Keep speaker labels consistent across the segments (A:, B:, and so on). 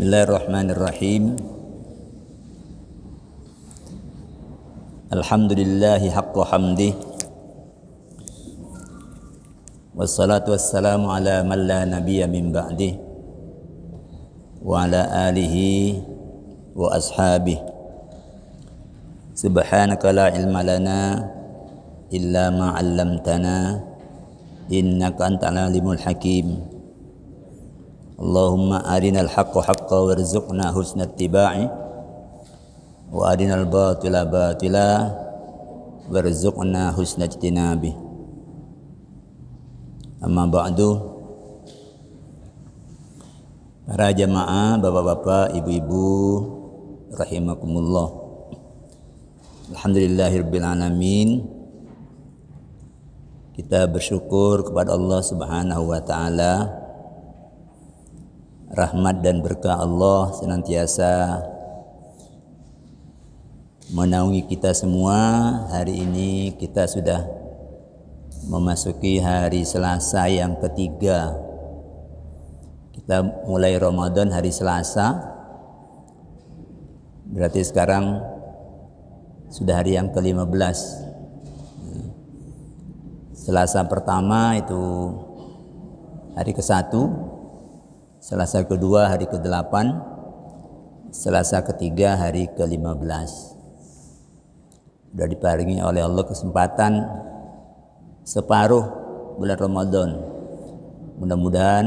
A: Bismillahirrahmanirrahim. Alhamdulillahi haqqa hamdih. Wassalatu wassalamu ala man la nabiyya min ba'dih wa ala alihi wa ashabih. Subhanaka la ilma lana illa ma 'allamtana innaka antal alimul hakim. Allahumma arinal haqqa haqqan warzuqna husna ittiba'i wa arinal batila batila warzuqna husna ijtinabi. Amma ba'du. Para jamaah, bapak-bapak, ibu-ibu rahimakumullah. Alhamdulillahirabbil alamin. Kita bersyukur kepada Allah Subhanahu wa taala. Rahmat dan berkah Allah senantiasa menaungi kita semua. Hari ini kita sudah memasuki hari Selasa yang ketiga. Kita mulai Ramadan hari Selasa. Berarti sekarang sudah hari yang ke-15. Selasa pertama itu hari ke-1. Selasa kedua hari ke-8, Selasa ketiga hari ke-15. Sudah diparingi oleh Allah kesempatan separuh bulan Ramadan. Mudah-mudahan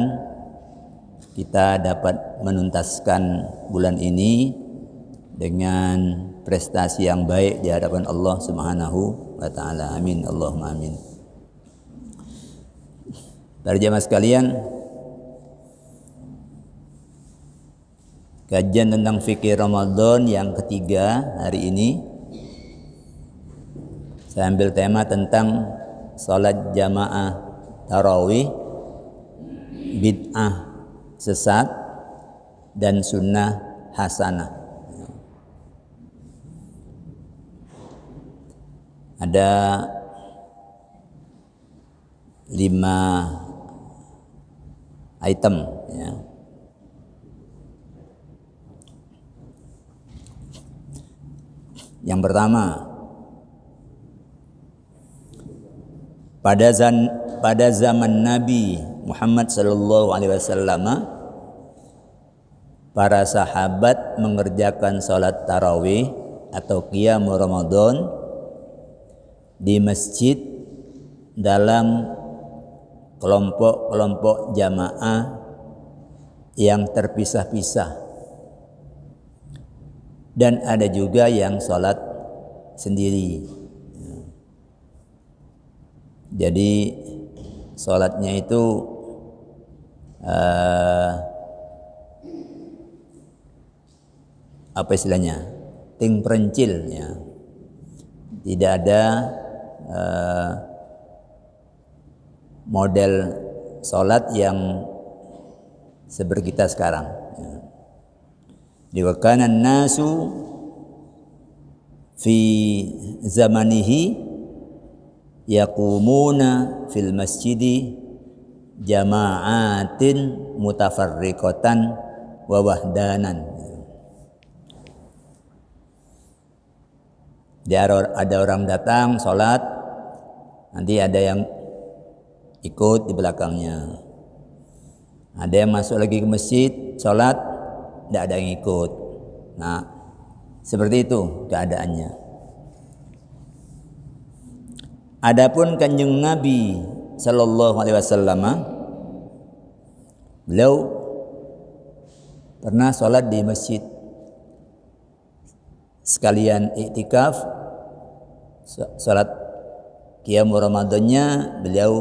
A: kita dapat menuntaskan bulan ini dengan prestasi yang baik di hadapan Allah Subhanahu wa taala. Amin, Allahumma amin. Para jemaah sekalian, kajian tentang fikih Ramadan yang ketiga hari ini saya ambil tema tentang salat jamaah tarawih, bid'ah sesat dan sunnah hasanah. Ada 5 item ya. Yang pertama, pada zaman Nabi Muhammad sallallahu alaihi wasallam, para sahabat mengerjakan salat tarawih atau qiyam Ramadan di masjid dalam kelompok-kelompok jamaah yang terpisah-pisah. Dan ada juga yang sholat sendiri. Jadi sholatnya itu apa istilahnya? Ting perencil ya. Tidak ada model sholat yang seperti kita sekarang. Diwakanan nasu fi zamanihi yaqumuna fil masjidi jama'atin mutafarriqatan wa wahdanan. Ada orang datang sholat, nanti ada yang ikut di belakangnya. Ada yang masuk lagi ke masjid sholat, tidak ada yang ikut. Nah, seperti itu keadaannya. Adapun Kanjeng Nabi sallallahu alaihi wasallam, beliau pernah sholat di masjid sekalian iktikaf. Sholat qiyam Ramadannya beliau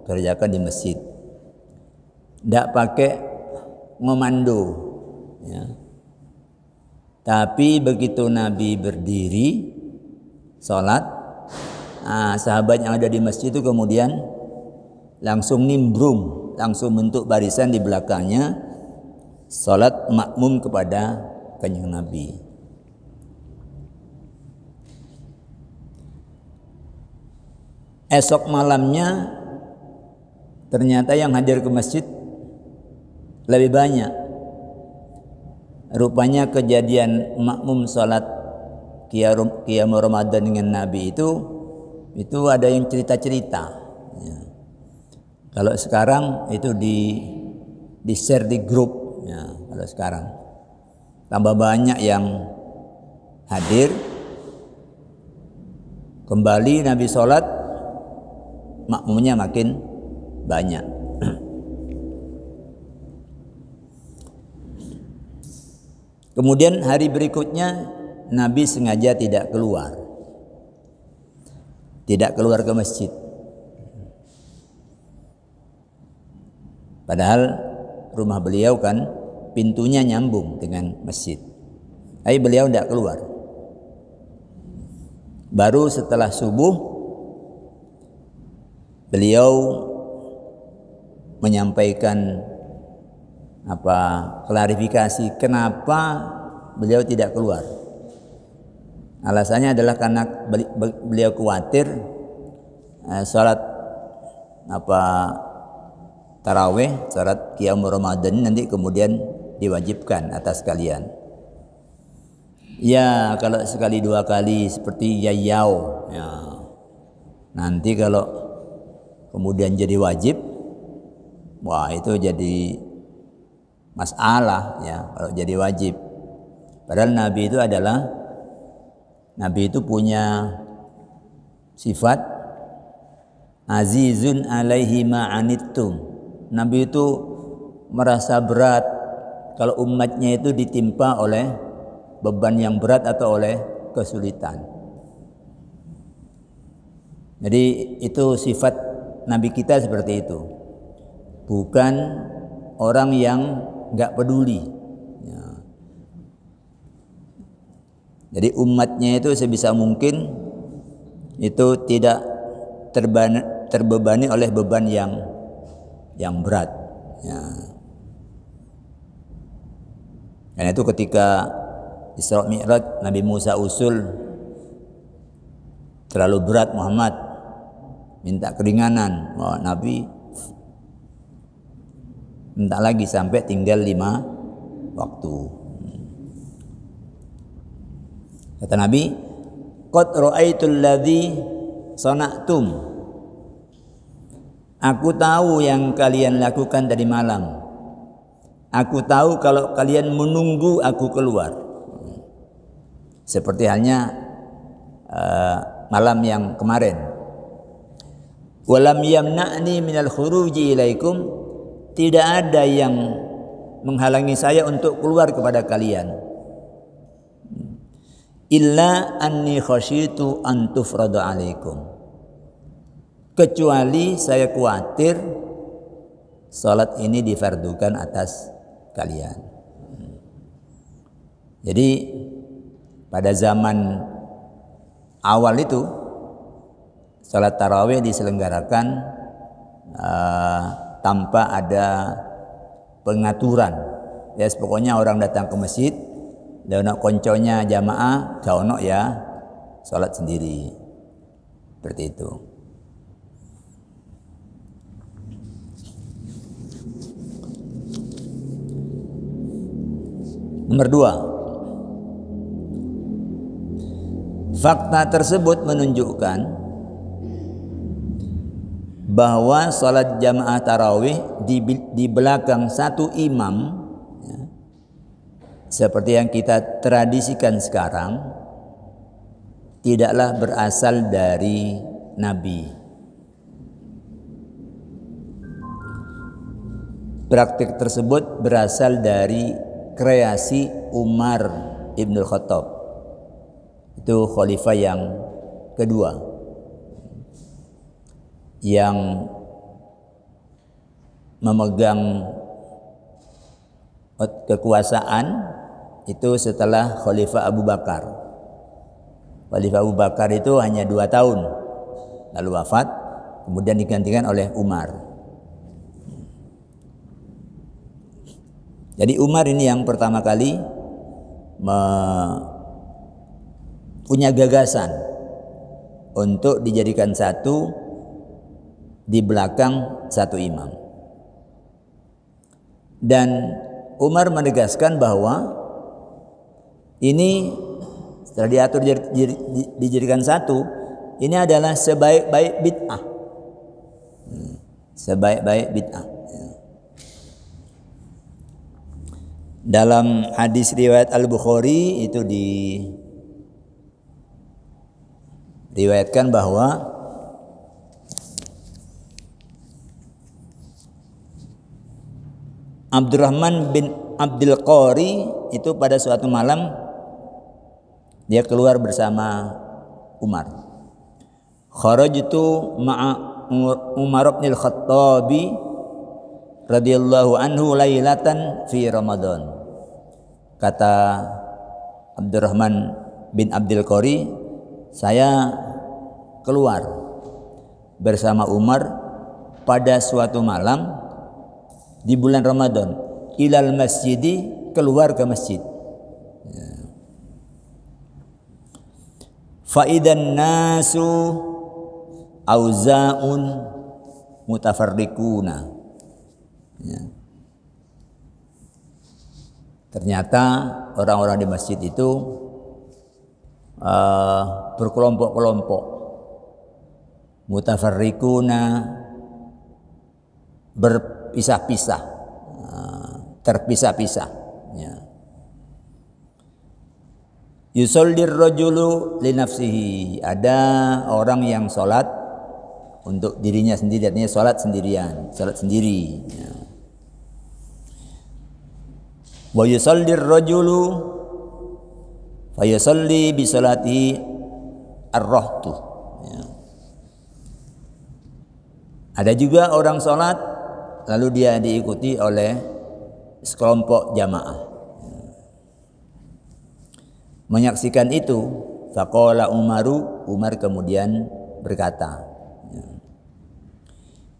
A: kerjakan di masjid. Tidak pakai ngomando ya. Tapi begitu Nabi berdiri sholat, sahabat yang ada di masjid itu kemudian langsung nimbrung, langsung bentuk barisan di belakangnya, sholat makmum kepada Kanjeng Nabi. Esok malamnya ternyata yang hadir ke masjid lebih banyak. rupanya kejadian makmum salat qiyam Ramadan dengan Nabi itu ada yang cerita-cerita. Ya. Kalau sekarang itu di share di grup. Ya, kalau sekarang tambah banyak yang hadir. Kembali Nabi sholat, makmumnya makin banyak. Kemudian hari berikutnya Nabi sengaja tidak keluar ke masjid. Padahal rumah beliau kan pintunya nyambung dengan masjid. Tapi beliau tidak keluar. Baru setelah subuh beliau menyampaikan klarifikasi kenapa beliau tidak keluar. Alasannya adalah karena beliau khawatir salat tarawih, salat qiyam Ramadan nanti kemudian diwajibkan atas kalian. Ya, kalau sekali dua kali seperti yayau, ya. Nanti kalau kemudian jadi wajib, wah itu jadi masalah ya kalau jadi wajib. Padahal Nabi itu punya sifat azizun alaihi ma'anittum. Nabi itu merasa berat kalau umatnya itu ditimpa oleh beban yang berat atau oleh kesulitan. Jadi itu sifat Nabi kita seperti itu. Bukan orang yang nggak peduli. Ya. Jadi umatnya itu sebisa mungkin itu tidak terbebani oleh beban yang berat. Ya. Dan itu ketika Isra Mi'raj Nabi Musa usul terlalu berat Muhammad, minta keringanan. Oh, Nabi minta lagi sampai tinggal 5 waktu. Kata Nabi, qad ra'aitul ladzi sana'tum. Aku tahu yang kalian lakukan tadi malam. Aku tahu kalau kalian menunggu aku keluar. Seperti halnya malam yang kemarin. Walam yamna'ni minal khuruji ilaikum. Tidak ada yang menghalangi saya untuk keluar kepada kalian. Illa anni khasyitu an tufrada alaikum. Kecuali saya khawatir salat ini difardukan atas kalian. Jadi pada zaman awal itu salat tarawih diselenggarakan tanpa ada pengaturan. Ya pokoknya orang datang ke masjid, dan konconya jamaah, kaono ya salat sendiri. Seperti itu. Nomor 2. Fakta tersebut menunjukkan bahwa salat jamaah tarawih di belakang satu imam, ya, seperti yang kita tradisikan sekarang, tidaklah berasal dari Nabi. Praktik tersebut berasal dari kreasi Umar Ibn Khattab. Itu khalifah yang kedua yang memegang kekuasaan itu setelah Khalifah Abu Bakar. Khalifah Abu Bakar itu hanya 2 tahun lalu wafat, kemudian digantikan oleh Umar. Jadi Umar ini yang pertama kali punya gagasan untuk dijadikan satu di belakang satu imam. Dan Umar menegaskan bahwa Ini setelah diatur dijadikan satu, ini adalah sebaik-baik bid'ah. Sebaik-baik bid'ah. Dalam hadis riwayat Al-Bukhari itu diriwayatkan bahwa Abdurrahman bin Abdul Qari itu pada suatu malam dia keluar bersama Umar. Kharajtu ma'a Umar bin Al-Khattabi radhiyallahu anhu lailatan fi Ramadan. Kata Abdurrahman bin Abdul Qari, saya keluar bersama Umar pada suatu malam di bulan Ramadan, ilal masjidi, keluar ke masjid. Faidan nasu auza'un mutafarriquna. Ternyata orang-orang di masjid itu berkelompok-kelompok, mutafarriquna, berpisah-pisah, terpisah-pisah. Yusollir rajulu li nafsihi, ada orang yang sholat untuk dirinya sendiri, artinya sholat sendirian, sholat sendiri. Wa yusollir rajulu fa yusolli bi sholati ar-rahtu. Ada juga orang sholat lalu dia diikuti oleh sekelompok jamaah. Menyaksikan itu, faqala Umar kemudian berkata,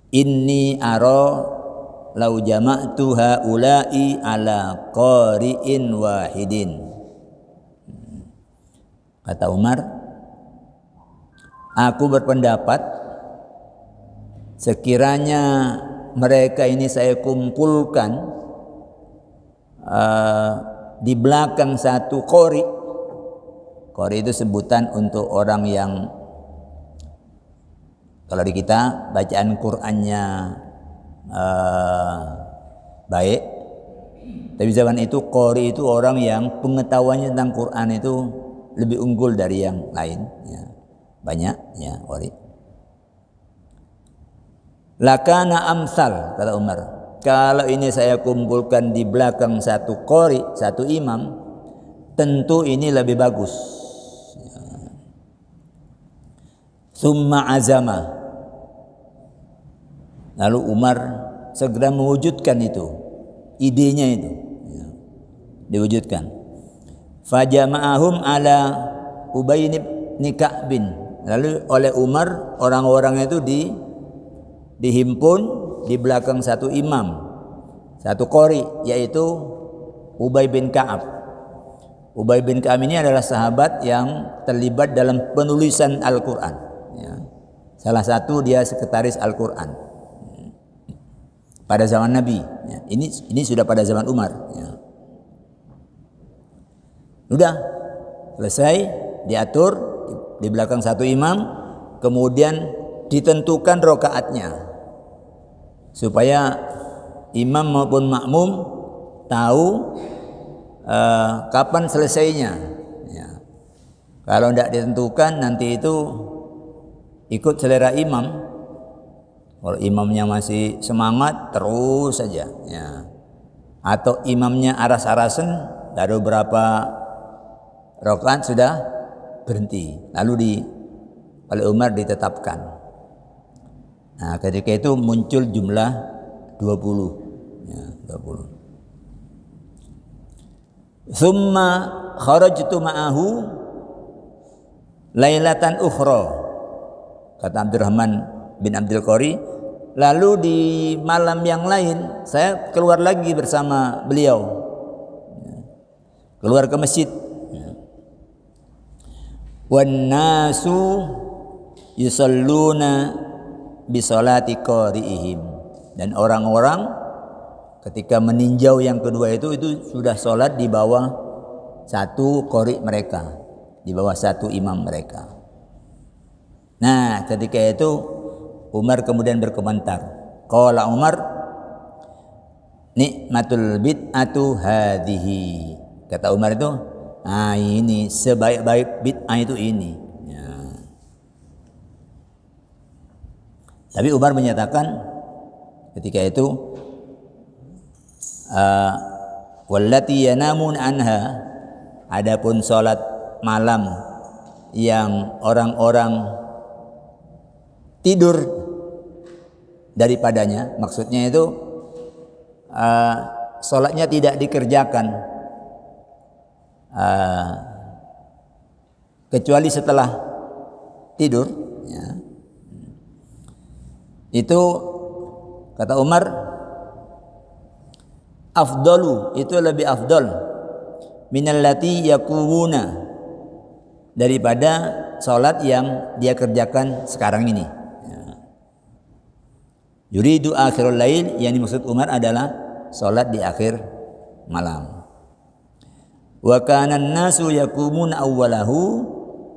A: inni ara lau jama'tu haula'i ala qari'in wahidin. Kata Umar, aku berpendapat sekiranya mereka ini saya kumpulkan di belakang satu qari. Qari itu sebutan untuk orang yang kalau di kita bacaan Qur'annya baik, tapi zaman itu qari itu orang yang pengetahuannya tentang Qur'an itu lebih unggul dari yang lain. Banyak ya qari. Lakana amsal, kata Umar, kalau ini saya kumpulkan di belakang satu qari, satu imam, tentu ini lebih bagus. Summa azama, lalu Umar segera mewujudkan itu, idenya itu diwujudkan. Fajama'ahum ala Ubay bin Ka'bin, lalu oleh Umar orang-orang itu dihimpun di belakang satu imam, satu qari, yaitu Ubay bin Ka'ab. Ubay bin Ka'ab ini adalah sahabat yang terlibat dalam penulisan Al-Quran. Salah satu dia sekretaris Al-Quran pada zaman Nabi. Ini sudah pada zaman Umar. Sudah selesai, diatur di belakang satu imam, kemudian ditentukan rakaatnya supaya imam maupun makmum tahu kapan selesainya. Kalau tidak ditentukan, nanti itu ikut selera imam. Kalau imamnya masih semangat terus saja, atau imamnya aras-arasan, baru berapa rakaat sudah berhenti, lalu oleh Umar ditetapkan. Nah, ketika itu muncul jumlah 20. 20. Thumma kharajtu ma'ahu lailatan ukhra. Kata Abdurrahman bin Abdul Qari, lalu di malam yang lain saya keluar lagi bersama beliau, keluar ke masjid. Wan nasu yusalluna bi sholati qari'ihim, dan orang-orang ketika meninjau yang kedua itu sudah sholat di bawah satu qori mereka, di bawah satu imam mereka. Nah, ketika itu Umar kemudian berkomentar. Qala Umar, nikmatul bid'atu hadhihi. Kata Umar itu, ini sebaik-baik bid'ah itu ini. Ya. Tapi Umar menyatakan ketika itu, wallati yanamun anha, adapun salat malam yang orang-orang tidur daripadanya, maksudnya itu salatnya tidak dikerjakan kecuali setelah tidur, ya. Itu kata Umar, afdalu, itu lebih afdal minallati yakumuna, daripada salat yang dia kerjakan sekarang ini. Yuridu akhirul lail, yang dimaksud Umar adalah salat di akhir malam. Wa kana an-nasu yakumuna awwalahu,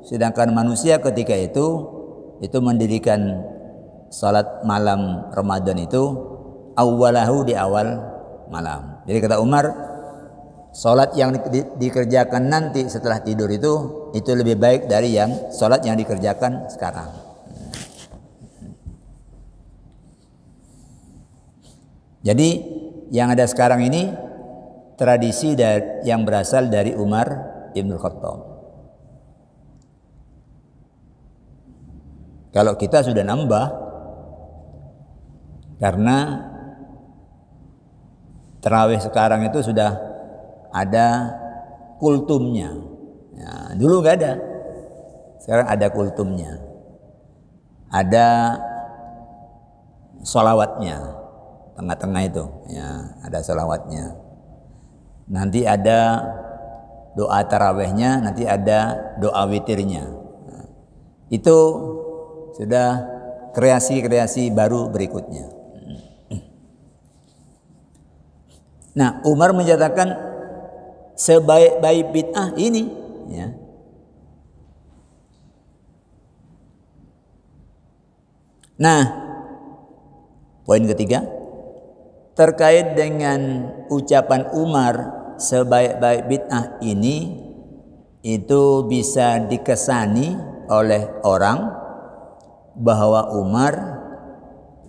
A: sedangkan manusia ketika itu mendirikan salat malam Ramadan itu awwalahu, di awal malam. Jadi kata Umar, salat yang dikerjakan nanti setelah tidur itu lebih baik dari yang salat yang dikerjakan sekarang. Jadi yang ada sekarang ini tradisi yang berasal dari Umar Ibn Khattab. Kalau kita sudah nambah, karena tarawih sekarang itu sudah ada kultumnya. Ya, dulu nggak ada, sekarang ada kultumnya, ada sholawatnya. Tengah-tengah itu, ya, ada sholawatnya. Nanti ada doa tarawihnya, nanti ada doa witirnya. Nah, itu sudah kreasi-kreasi baru berikutnya. Nah, Umar menyatakan sebaik-baik bid'ah ini, ya. Nah, poin ketiga, terkait dengan ucapan Umar sebaik-baik bid'ah ini, itu bisa dikesani oleh orang bahwa Umar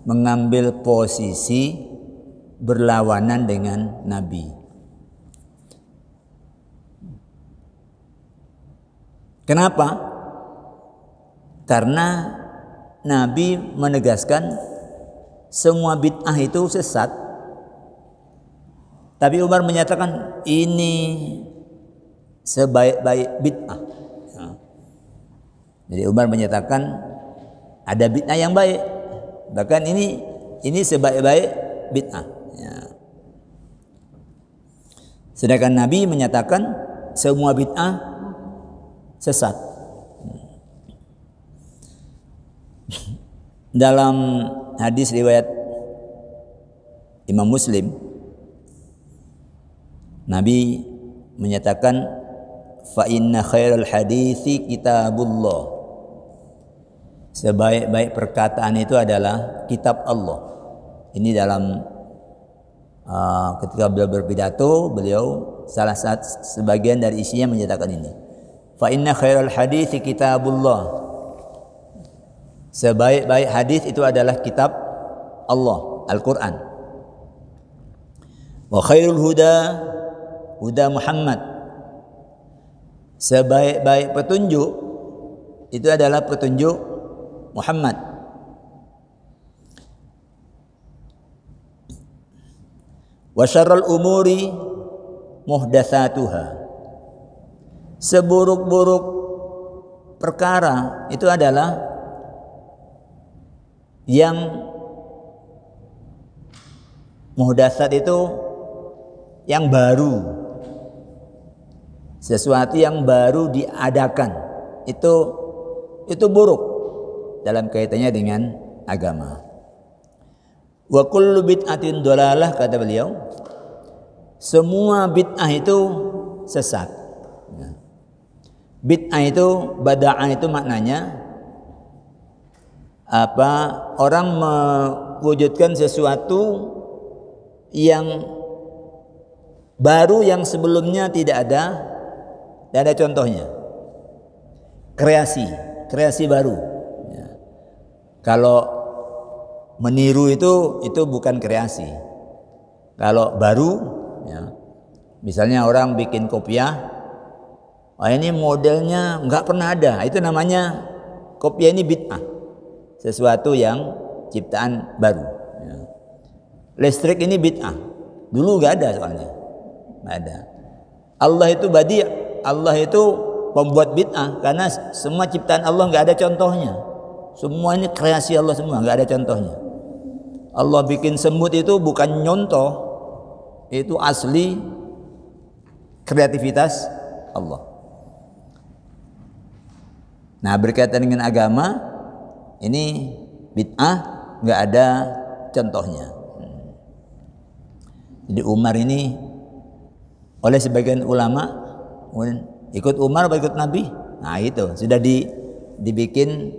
A: mengambil posisi berlawanan dengan Nabi. Kenapa? Karena Nabi menegaskan semua bid'ah itu sesat. Tapi Umar menyatakan ini sebaik-baik bid'ah. Jadi Umar menyatakan ada bid'ah yang baik, bahkan ini sebaik-baik bid'ah. Ya. Sedangkan Nabi menyatakan semua bid'ah sesat. Dalam hadis riwayat Imam Muslim, Nabi menyatakan, fa inna khairal hadithi kitabullah, sebaik-baik perkataan itu adalah kitab Allah. Ini dalam ketika beliau berpidato, beliau salah satu sebagian dari isinya menyatakan ini, fa inna khairal hadithi kitabullah, sebaik-baik hadis itu adalah kitab Allah, Al-Quran. Wa khairul huda huda Muhammad, sebaik-baik petunjuk itu adalah petunjuk Muhammad. Wa syarrul umuri muhdatsatuha, seburuk-buruk perkara itu adalah yang muhdatsat itu yang baru, sesuatu yang baru diadakan, itu buruk dalam kaitannya dengan agama. Wa kullu bid'atin dhalalah, kata beliau, semua bid'ah itu sesat. Bid'ah itu, bada'ah itu maknanya apa? Orang mewujudkan sesuatu yang baru yang sebelumnya tidak ada contohnya. Kreasi baru. Ya. Kalau meniru itu bukan kreasi. Kalau baru, ya, misalnya orang bikin kopiah, ini modelnya nggak pernah ada, itu namanya kopiah ini bid'ah, sesuatu yang ciptaan baru. Ya. Listrik ini bid'ah, dulu nggak ada soalnya, nggak ada. Allah itu badi', Allah itu pembuat bid'ah karena semua ciptaan Allah nggak ada contohnya, semuanya kreasi Allah semua, nggak ada contohnya. Allah bikin semut itu bukan nyontoh, itu asli kreativitas Allah. Nah, berkaitan dengan agama ini bid'ah nggak ada contohnya. Jadi Umar ini oleh sebagian ulama ikut Umar atau ikut Nabi? Nah, itu sudah dibikin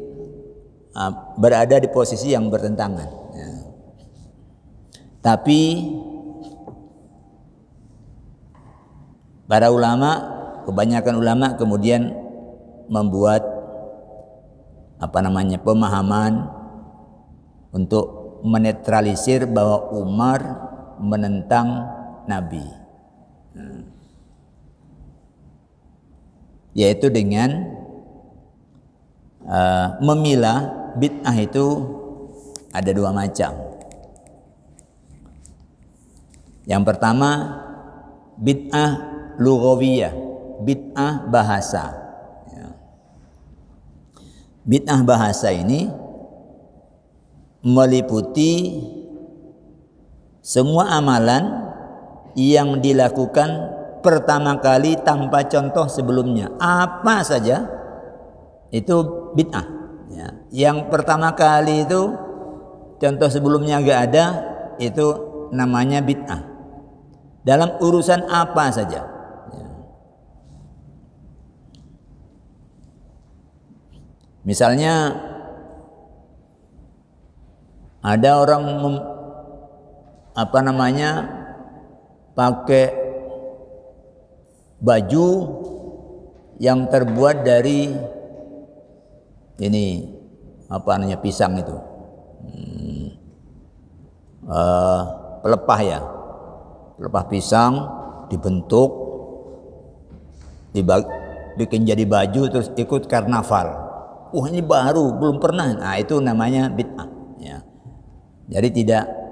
A: berada di posisi yang bertentangan. Ya. Tapi para ulama, kebanyakan ulama kemudian membuat pemahaman untuk menetralisir bahwa Umar menentang Nabi, yaitu dengan memilah bid'ah itu ada dua macam. Yang pertama bid'ah lughawiyah, bid'ah bahasa. Bid'ah bahasa ini meliputi semua amalan yang dilakukan pertama kali tanpa contoh sebelumnya. Apa saja itu bid'ah. Ya. Yang pertama kali itu contoh sebelumnya nggak ada, itu namanya bid'ah. Dalam urusan apa saja. Ya. Misalnya ada orang pakai baju yang terbuat dari ini pisang itu, pelepah ya, pelepah pisang dibentuk, bikin jadi baju terus ikut karnaval. Ini baru, belum pernah. Nah, itu namanya bid'ah. Ya. Jadi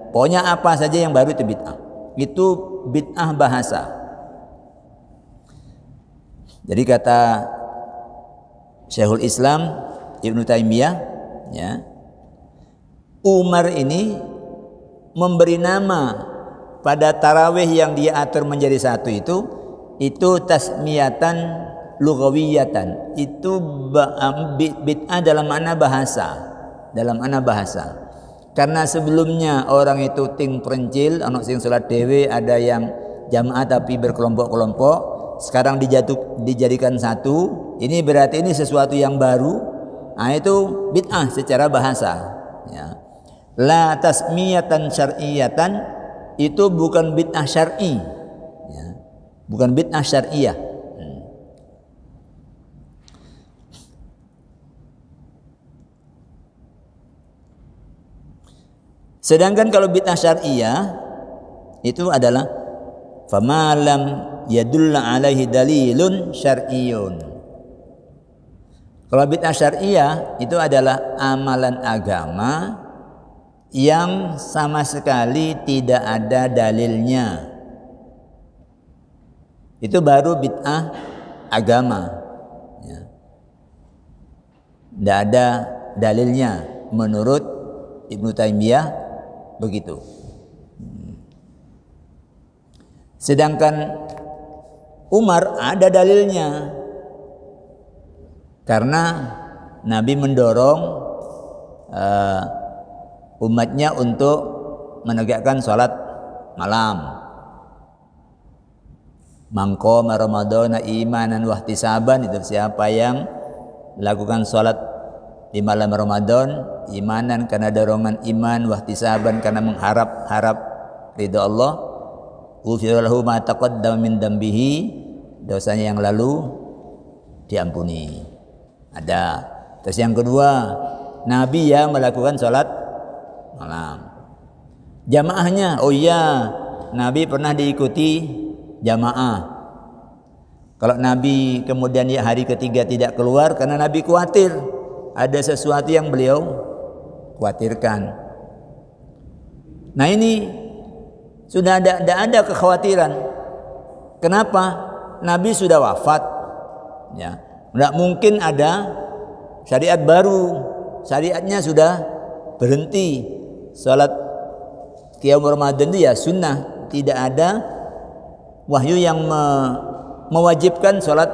A: pokoknya apa saja yang baru itu bid'ah. Itu bid'ah bahasa. Jadi kata Syekhul Islam Ibnu Taimiyah, ya, Umar ini memberi nama pada tarawih yang dia atur menjadi satu itu tasmiyatan lughawiyatan, itu bid'ah dalam makna bahasa. Karena sebelumnya orang itu ting perencil, ana sing salat dhewe, ada yang jamaah tapi berkelompok-kelompok, sekarang dijadikan satu. Ini berarti ini sesuatu yang baru. Nah, itu bid'ah secara bahasa, ya. La tasmiyatan syar'iyatan, itu bukan bid'ah syar'i, ya. Bukan bid'ah syar'iyah. Sedangkan kalau bid'ah syar'iyah itu adalah famalam yadulla alaihi dalilun syar'iyyun. Kalau bid'ah syar'iyah itu adalah amalan agama yang sama sekali tidak ada dalilnya. Itu baru bid'ah agama. Ya. Tidak ada dalilnya menurut Ibnu Taimiyah. Begitu. Sedangkan Umar ada dalilnya, karena Nabi mendorong umatnya untuk menegakkan sholat malam. Man qama ramadhana imanan wa ihtisaban, itu siapa yang lakukan salat di malam Ramadan imanan karena dorongan iman, wa ihtisaban karena mengharap ridha Allah, ghufira lahu ma taqaddama min dambihi, dosanya yang lalu diampuni. Ada. Terus yang kedua, Nabi yang melakukan salat malam. Jamaahnya, oh iya, Nabi pernah diikuti jamaah. Kalau Nabi kemudian di hari ketiga tidak keluar karena Nabi khawatir ada sesuatu yang beliau khawatirkan. Nah ini sudah ada kekhawatiran. Kenapa? Nabi sudah wafat. Ya, tidak mungkin ada syariat baru. Syariatnya sudah berhenti. Salat qiyam Ramadan itu ya sunnah. Tidak ada wahyu yang mewajibkan salat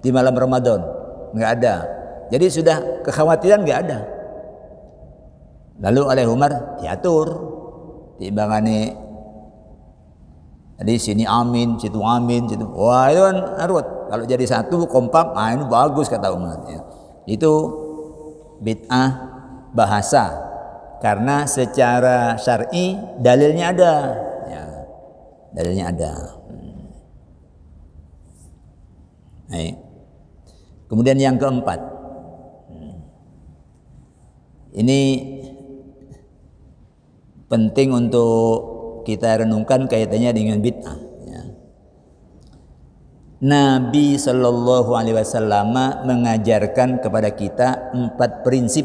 A: di malam Ramadan. Enggak ada. Jadi sudah kekhawatiran enggak ada. Lalu oleh Umar diatur, timbangane di sini amin, situ amin, situ. Wah itu kan arut. Kalau jadi satu kompak, ini bagus kata Umar. Ya. Itu bid'ah bahasa. Karena secara syar'i dalilnya ada. Ya. Dalilnya ada. Baik. Kemudian yang keempat, ini penting untuk kita renungkan kaitannya dengan bid'ah. Ya. Nabi Shallallahu Alaihi Wasallam mengajarkan kepada kita 4 prinsip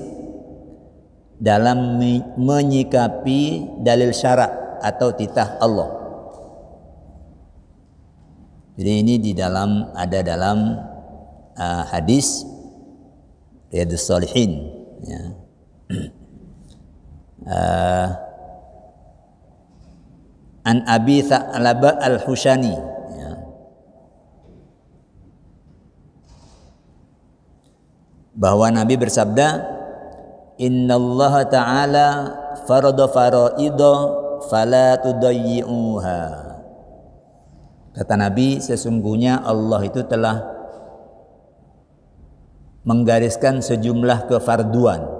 A: dalam menyikapi dalil syarak atau titah Allah. Jadi ini ada dalam hadis Riyadhus Shalihin. Ya. An Abi Tha'labah Al-Hushani, ya. Bahwa Nabi bersabda, innallaha ta'ala farada faraida fala tudayyi'uha. Kata Nabi, sesungguhnya Allah itu telah menggariskan sejumlah kefarduan,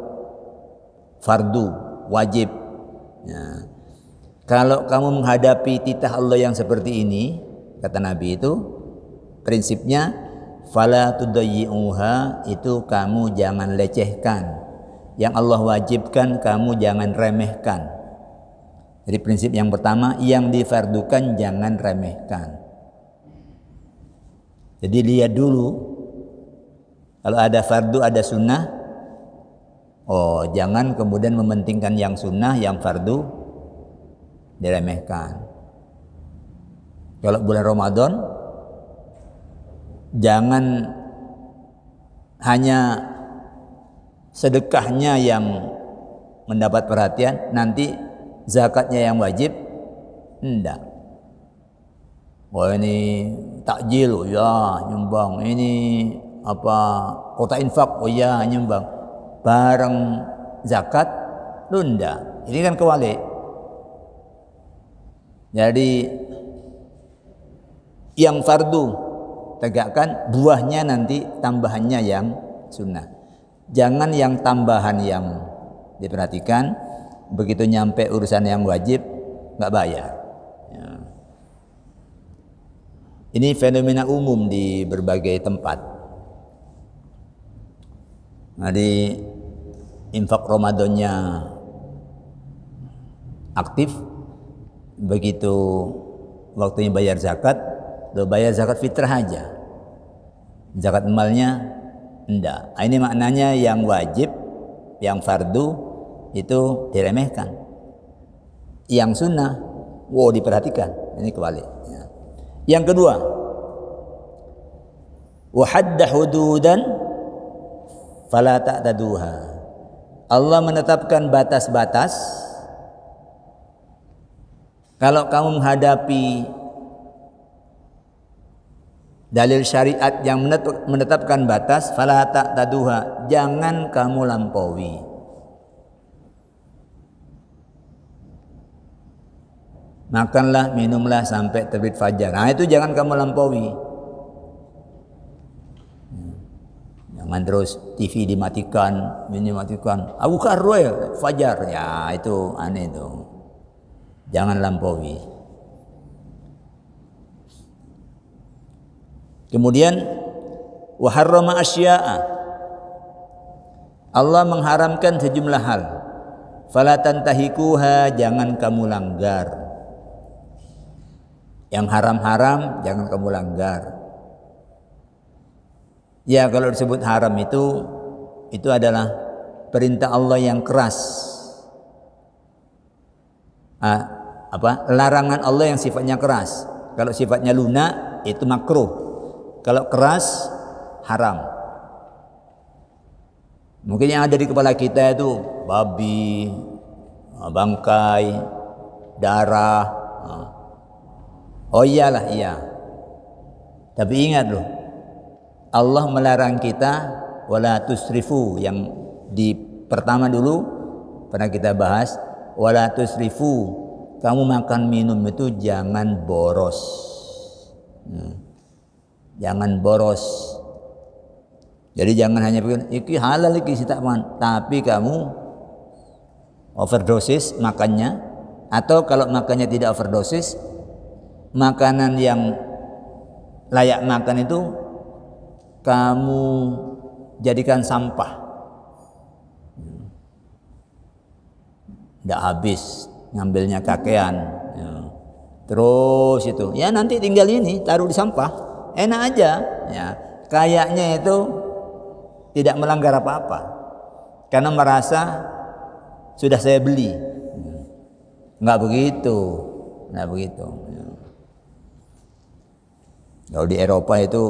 A: fardu, wajib. Ya. Kalau kamu menghadapi titah Allah yang seperti ini, kata Nabi itu, prinsipnya fala tudayyi'uha, itu kamu jangan lecehkan. Yang Allah wajibkan kamu jangan remehkan. Jadi prinsip yang pertama, yang difardukan jangan remehkan. Jadi lihat dulu, kalau ada fardu ada sunnah, oh jangan kemudian mementingkan yang sunnah, yang fardu diremehkan. Kalau bulan Ramadan, jangan hanya sedekahnya yang mendapat perhatian, nanti zakatnya yang wajib, enggak. Oh ini takjil, oh ya nyumbang. Ini apa kota infak, oh ya nyumbang. Bareng zakat, lu enggak. Ini kan kewalik. Jadi yang fardu tegakkan, buahnya nanti tambahannya yang sunnah. Jangan yang tambahan yang diperhatikan, begitu nyampe urusan yang wajib nggak bayar. Ya. Ini fenomena umum di berbagai tempat. Nah, di infak Ramadannya aktif, begitu waktunya bayar zakat, lo bayar zakat fitrah aja, zakat emalnya enggak. Ini maknanya yang wajib, yang fardu itu diremehkan, yang sunnah wow diperhatikan. Ini kebalik. Ya. Yang kedua, wa hadda hududan fala ta'taduha. Allah menetapkan batas-batas. Kalau kamu menghadapi dalil syariat yang menetapkan batas, fala ta'taduha, jangan kamu lampaui. Makanlah, minumlah sampai terbit fajar. Nah, itu jangan kamu lampaui. Jangan terus TV dimatikan, ini dimatikan. Abu Karro ya, fajar. Ya, itu aneh itu. Jangan lampaui. Kemudian wa harrama asya'a. Allah mengharamkan sejumlah hal. Fala tantahikuha, jangan kamu langgar. Yang haram-haram jangan kamu langgar. Ya, kalau disebut haram itu adalah perintah Allah yang keras. Larangan Allah yang sifatnya keras. Kalau sifatnya lunak itu makruh. Kalau keras haram. Mungkin yang ada di kepala kita itu babi, bangkai, darah. Oh iyalah, iya. Tapi ingat loh, Allah melarang kita wala tusrifu, yang di pertama dulu pernah kita bahas, wala tusrifu, kamu makan minum itu jangan boros. Jangan boros. Jadi jangan hanya pikir iki halal iki sitakman, tapi kamu overdosis makannya, atau kalau makannya tidak overdosis, makanan yang layak makan itu kamu jadikan sampah. Tidak habis, ngambilnya kakean. Terus itu, ya nanti tinggal ini taruh di sampah, enak aja. Ya, kayaknya itu tidak melanggar apa-apa, karena merasa sudah saya beli. Nggak begitu, nggak begitu. Kalau di Eropa itu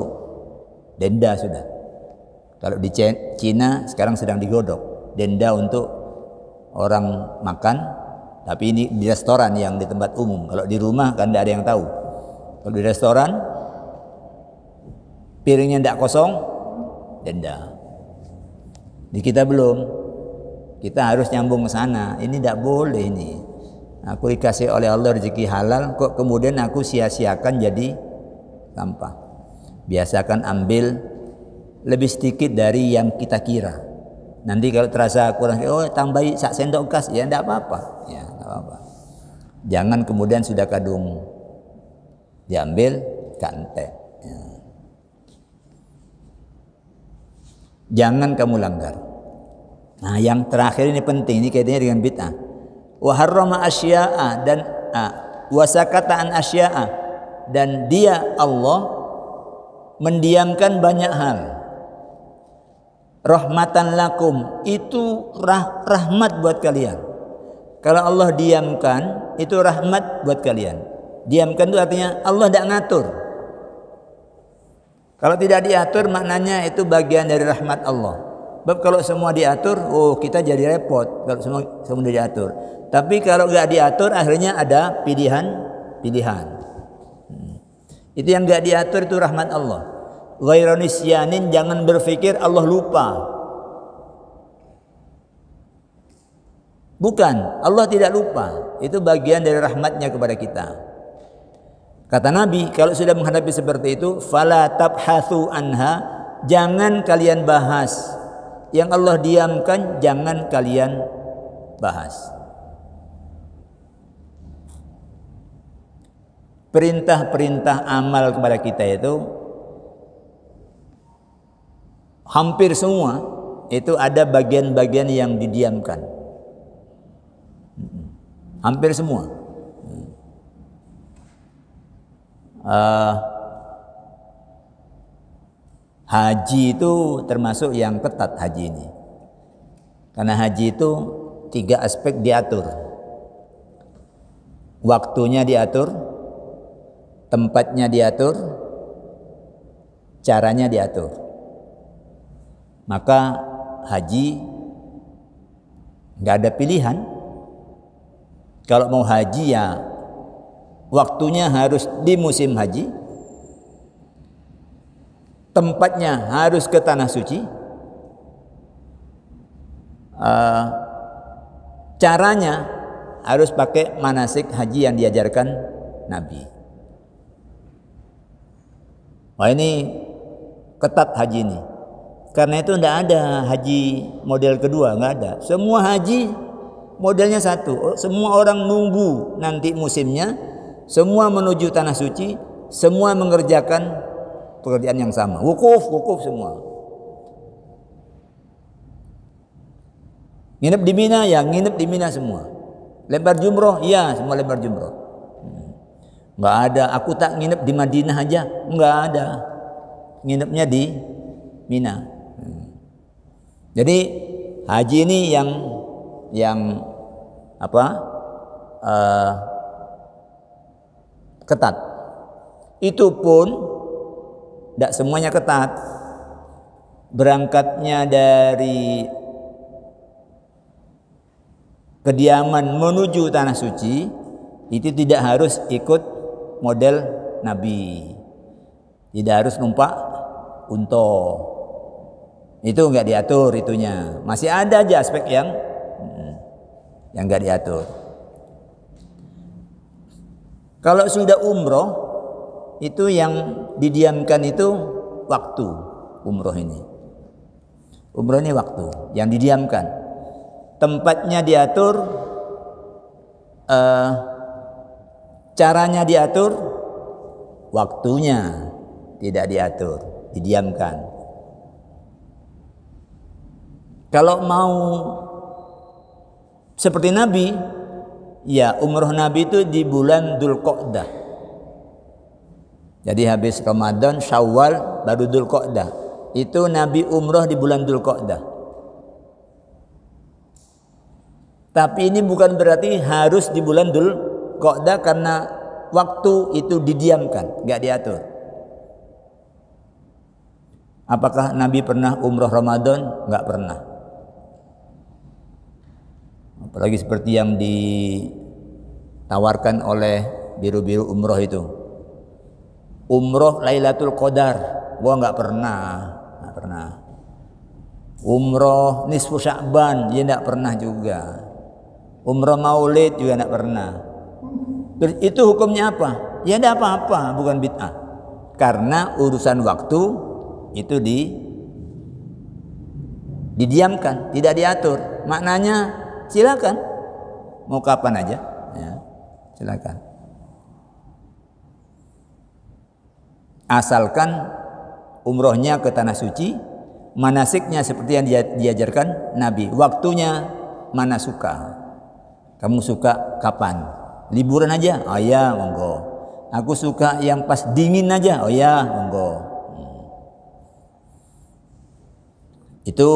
A: denda sudah. Kalau di Cina sekarang sedang digodok denda untuk orang makan, tapi ini di restoran yang di tempat umum. Kalau di rumah kan tidak ada yang tahu. Kalau di restoran piringnya tidak kosong, denda. Di kita belum. Kita harus nyambung ke sana. Ini tidak boleh ini. Aku dikasih oleh Allah rezeki halal, kok kemudian aku sia-siakan jadi sampah. Biasakan ambil lebih sedikit dari yang kita kira. Nanti kalau terasa kurang, oh tambahi sak sendok kas, ya tidak apa-apa. Ya, tidak apa-apa. Jangan kemudian sudah kadung diambil kantek. Ya. Jangan kamu langgar. Nah, yang terakhir ini penting, ini kaitannya dengan bid'ah. Wa harrama asya'a, dan wa sakata an asya'a, dan dia Allah mendiamkan banyak hal. Rahmatan lakum, itu rahmat buat kalian. Kalau Allah diamkan, itu rahmat buat kalian. Diamkan itu artinya Allah tidak ngatur. Kalau tidak diatur maknanya itu bagian dari rahmat Allah. Sebab kalau semua diatur, oh kita jadi repot kalau semua diatur. Tapi kalau nggak diatur akhirnya ada pilihan. Itu yang nggak diatur itu rahmat Allah. Ghairu nisyanin, jangan berpikir Allah lupa. Bukan, Allah tidak lupa. Itu bagian dari rahmatnya kepada kita. Kata Nabi, kalau sudah menghadapi seperti itu, fala tabhatsu anha, jangan kalian bahas. Yang Allah diamkan jangan kalian bahas. Perintah-perintah amal kepada kita itu hampir semua itu ada bagian-bagian yang didiamkan. Hampir semua. Haji itu termasuk yang ketat haji ini. Karena haji itu 3 aspek diatur. Waktunya diatur, tempatnya diatur, caranya diatur. Maka haji nggak ada pilihan. Kalau mau haji ya waktunya harus di musim haji, tempatnya harus ke tanah suci, caranya harus pakai manasik haji yang diajarkan Nabi. Wah, ini ketat haji ini. Karena itu tidak ada haji model kedua, nggak ada. Semua haji modelnya satu. Semua orang nunggu nanti musimnya, semua menuju tanah suci, semua mengerjakan pekerjaan yang sama. Wukuf semua. Nginep di Mina, ya nginep di Mina semua. Lempar jumroh, ya semua lempar jumroh. Nggak ada, aku tak nginep di Madinah aja, nggak ada. Nginepnya di Mina. Jadi haji ini yang ketat. Itu pun tidak semuanya ketat. Berangkatnya dari kediaman menuju tanah suci itu tidak harus ikut model Nabi. Tidak harus numpak unta. Itu enggak diatur itunya. Masih ada aja aspek yang enggak diatur. Kalau sudah umroh, itu yang didiamkan itu waktu umroh ini. Umroh ini waktu yang didiamkan. Tempatnya diatur, caranya diatur, waktunya tidak diatur, didiamkan. Kalau mau seperti Nabi, ya umroh Nabi itu di bulan Dzulqa'dah. Jadi habis Ramadan, Syawal, baru Dzulqa'dah. Itu Nabi umroh di bulan Dzulqa'dah. Tapi ini bukan berarti harus di bulan Dzulqa'dah karena waktu itu didiamkan, nggak diatur. Apakah Nabi pernah umroh Ramadan? Nggak pernah. Apalagi seperti yang ditawarkan oleh biru-biru umroh itu. Umroh Lailatul Qadar, gua nggak pernah. Umroh nisfu Sya'ban, dia nggak pernah juga. Umroh Maulid juga nggak pernah. Terus itu hukumnya apa? Ya tidak apa-apa, bukan bid'ah. Karena urusan waktu itu didiamkan, tidak diatur. Maknanya silakan, mau kapan aja, ya, silakan. Asalkan umrohnya ke tanah suci, manasiknya seperti yang diajarkan Nabi. Waktunya mana suka. Kamu suka kapan? Liburan aja? Oh ya, monggo. Aku suka yang pas dingin aja. Oh ya, monggo. Itu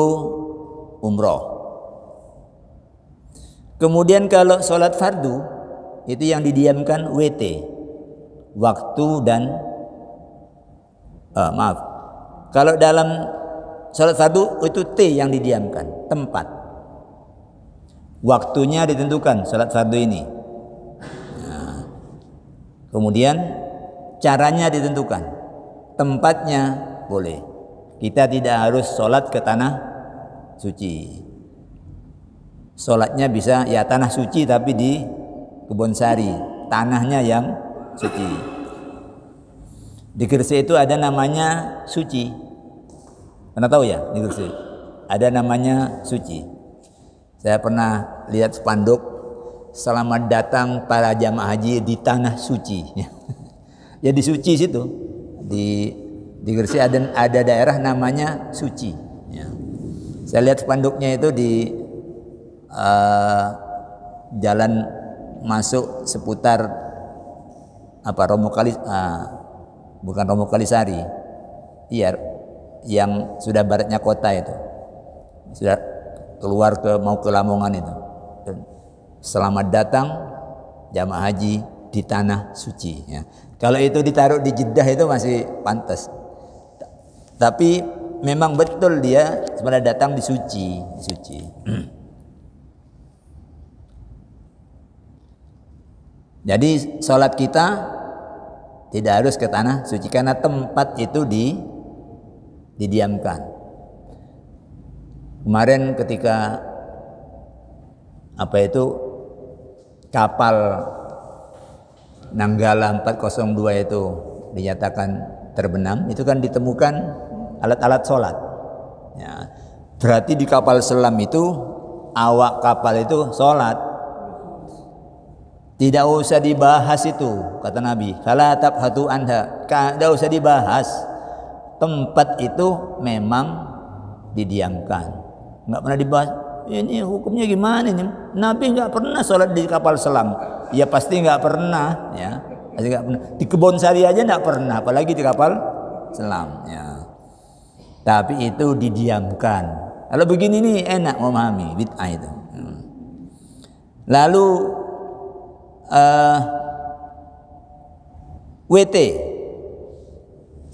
A: umroh. Kemudian kalau sholat fardu itu yang didiamkan WT, waktu dan kalau dalam sholat fardu itu T yang didiamkan, tempat. Waktunya ditentukan sholat fardu ini. Nah, kemudian caranya ditentukan, tempatnya boleh. Kita tidak harus sholat ke tanah suci. Sholatnya bisa ya tanah suci tapi di Kebonsari, tanahnya yang suci. Di Gresik itu ada namanya suci. Pernah tahu ya di Gresik? Ada namanya suci. Saya pernah lihat spanduk, selamat datang para jamaah haji di tanah suci. Ya di suci situ. Di Gresik ada daerah namanya suci. Ya. Saya lihat spanduknya itu di jalan masuk seputar bukan Romo Kalisari, iya, yang sudah baratnya kota itu, sudah keluar mau ke Lamongan itu. Selamat datang jamaah haji di tanah suci. Ya. Kalau itu ditaruh di Jeddah itu masih pantas, tapi memang betul dia sebenarnya datang di suci. Jadi sholat kita tidak harus ke tanah suci karena tempat itu didiamkan. Kemarin ketika kapal Nanggala 402 itu dinyatakan terbenam, itu kan ditemukan alat-alat sholat. Ya, berarti di kapal selam itu awak kapal itu sholat. Tidak usah dibahas itu, kata Nabi. Fala tabhatu anha. Tidak usah dibahas. Tempat itu memang didiamkan, nggak pernah dibahas. Ini hukumnya gimana ini? Nabi nggak pernah sholat di kapal selam. Ya pasti nggak pernah, ya. Pasti nggak pernah. Di kebun sari aja nggak pernah, apalagi di kapal selam. Ya. Tapi itu didiamkan. Kalau begini nih enak memahami bid'ah itu. Lalu WT,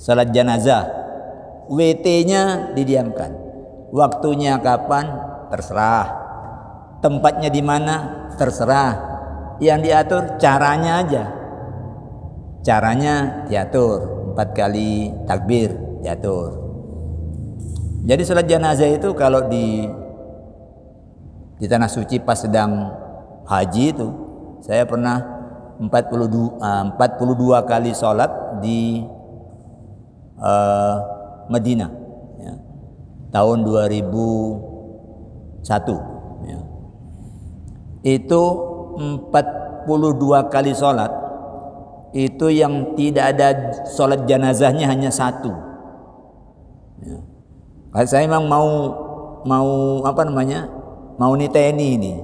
A: salat janazah, WT-nya didiamkan. Waktunya kapan? Terserah. Tempatnya di mana? Terserah. Yang diatur caranya aja. Caranya diatur 4 kali takbir diatur. Jadi salat janazah itu kalau di tanah suci pas sedang haji itu, saya pernah 42 kali sholat di Madinah, ya, tahun 2001. Ya. Itu 42 kali sholat, itu yang tidak ada sholat jenazahnya hanya 1. Ya. Saya memang mau apa namanya, mau niteni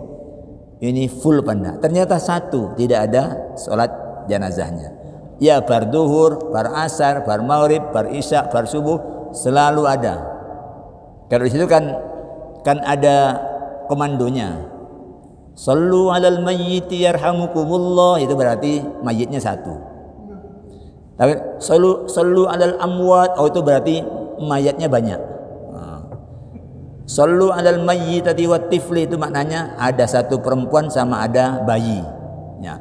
A: ini full panda. Ternyata 1 tidak ada sholat jenazahnya. Ya bar duhur, bar asar, bar maghrib, bar isya, bar subuh selalu ada. Kalau di situ kan ada komandonya. Sallu 'alal mayyiti yarhamukumullah, itu berarti mayitnya 1. Tapi sallu 'alal amwat, itu berarti mayatnya banyak. Sallu 'alal mayyitati wat tifli, itu maknanya ada 1 perempuan sama ada bayi. Ya.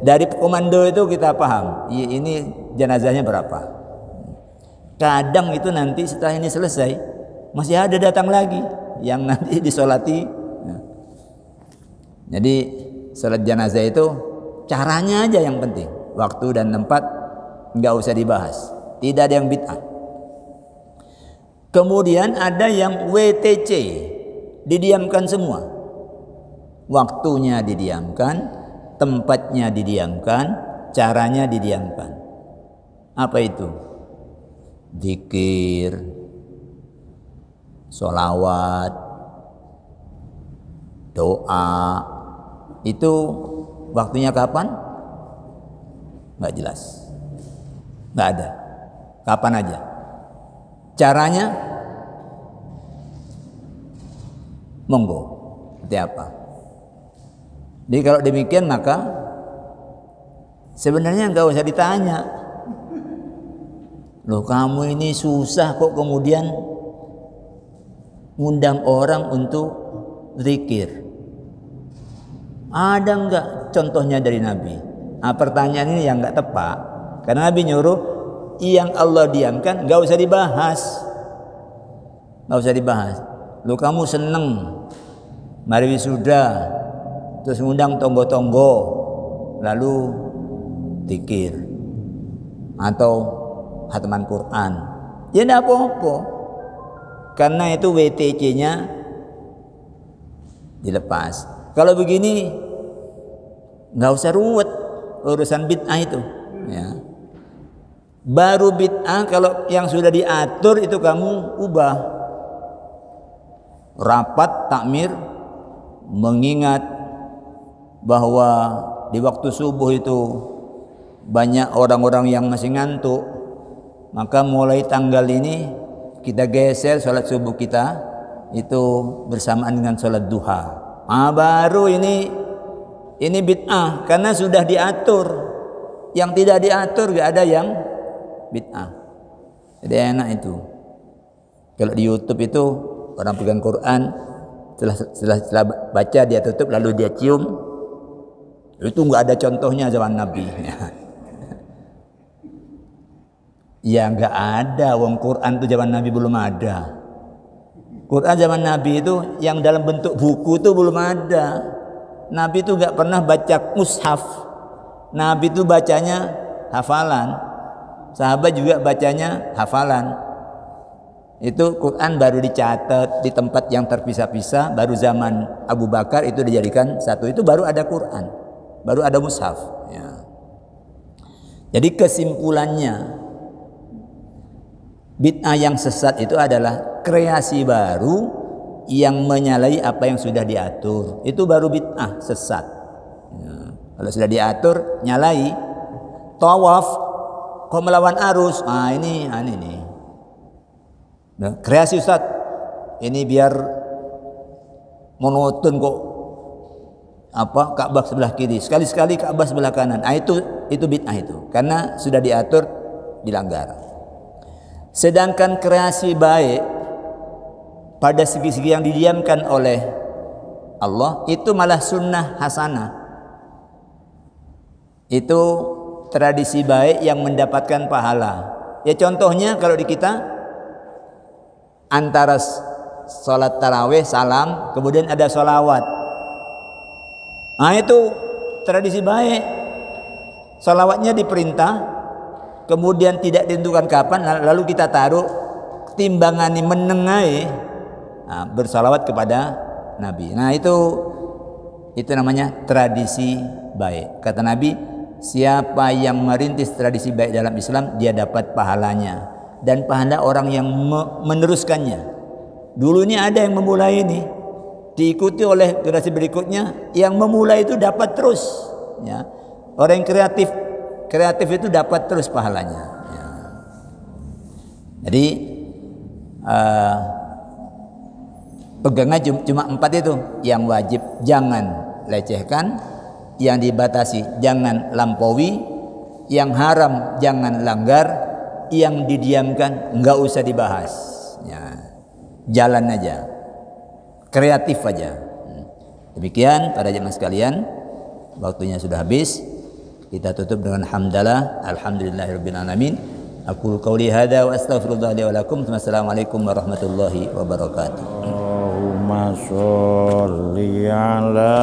A: Dari komando itu kita paham ini jenazahnya berapa. Kadang itu nanti setelah ini selesai masih ada datang lagi yang nanti disolati. Ya. Jadi salat jenazah itu caranya aja yang penting, waktu dan tempat nggak usah dibahas, tidak ada yang bid'ah. Kemudian ada yang WTC, didiamkan semua. Waktunya didiamkan, tempatnya didiamkan, caranya didiamkan. Apa itu? Zikir, sholawat, doa. Itu waktunya kapan? Nggak jelas, nggak ada. Kapan aja. Caranya monggo, seperti apa? Jadi kalau demikian maka sebenarnya nggak usah ditanya. Loh kamu ini susah kok kemudian ngundang orang untuk zikir. Ada nggak contohnya dari Nabi? Nah, pertanyaan ini yang nggak tepat. Karena Nabi nyuruh yang Allah diamkan nggak usah dibahas, nggak usah dibahas. Lu kamu seneng mari wisuda terus ngundang tonggo-tonggo lalu zikir atau khataman Quran, ya tidak apa-apa, karena itu WTC-nya dilepas. Kalau begini nggak usah ruwet urusan bid'ah itu, ya. Baru bid'ah kalau yang sudah diatur itu kamu ubah. Rapat takmir mengingat bahwa di waktu subuh itu banyak orang-orang yang masih ngantuk, maka mulai tanggal ini kita geser sholat subuh kita itu bersamaan dengan sholat duha. Baru ini bid'ah karena sudah diatur. Yang tidak diatur gak ada yang bid'ah. Jadi enak itu. Kalau di YouTube itu orang pegang Quran, setelah baca dia tutup lalu dia cium, itu nggak ada contohnya zaman Nabi. Ya nggak ada, wong Quran itu zaman Nabi belum ada. Quran zaman Nabi itu yang dalam bentuk buku itu belum ada. Nabi itu nggak pernah baca mushaf. Nabi itu bacanya hafalan. Sahabat juga bacanya hafalan. Itu Quran baru dicatat di tempat yang terpisah-pisah. Baru zaman Abu Bakar itu dijadikan satu. Itu baru ada Quran, baru ada mushaf. Ya. Jadi kesimpulannya, bid'ah yang sesat itu adalah kreasi baru yang menyalahi apa yang sudah diatur. Itu baru bid'ah sesat. Ya. Kalau sudah diatur, nyalahi. Tawaf kok melawan arus, ini nih. Nah, kreasi Ustaz, ini biar monoton kok. Ka'bah sebelah kiri, sekali-sekali Ka'bah sebelah kanan. Itu bid'ah itu, karena sudah diatur, dilanggar. Sedangkan kreasi baik pada segi-segi yang didiamkan oleh Allah itu malah sunnah hasanah. Itu tradisi baik yang mendapatkan pahala. Ya contohnya kalau di kita antara sholat tarawih salam kemudian ada sholawat. Itu tradisi baik. Sholawatnya diperintah, kemudian tidak ditentukan kapan, lalu kita taruh timbangan menengahi bersalawat kepada Nabi. Itu namanya tradisi baik. Kata Nabi, siapa yang merintis tradisi baik dalam Islam, dia dapat pahalanya dan pahala orang yang meneruskannya. Dulu ini ada yang memulai ini, diikuti oleh generasi berikutnya, yang memulai itu dapat terus. Ya. Orang yang kreatif itu dapat terus pahalanya. Ya. Jadi pegangan cuma 4 itu. Yang wajib jangan lecehkan, yang dibatasi jangan lampaui, yang haram jangan langgar, yang didiamkan enggak usah dibahas. Ya. Jalan aja, kreatif aja. Demikian para jemaah sekalian, waktunya sudah habis. Kita tutup dengan hamdalah, alhamdulillahirabbil alamin. Aku qauli hadza wa astaghfirullah li wa lakum. Wassalamualaikum warahmatullahi wabarakatuh.
B: Allahumma sholli ala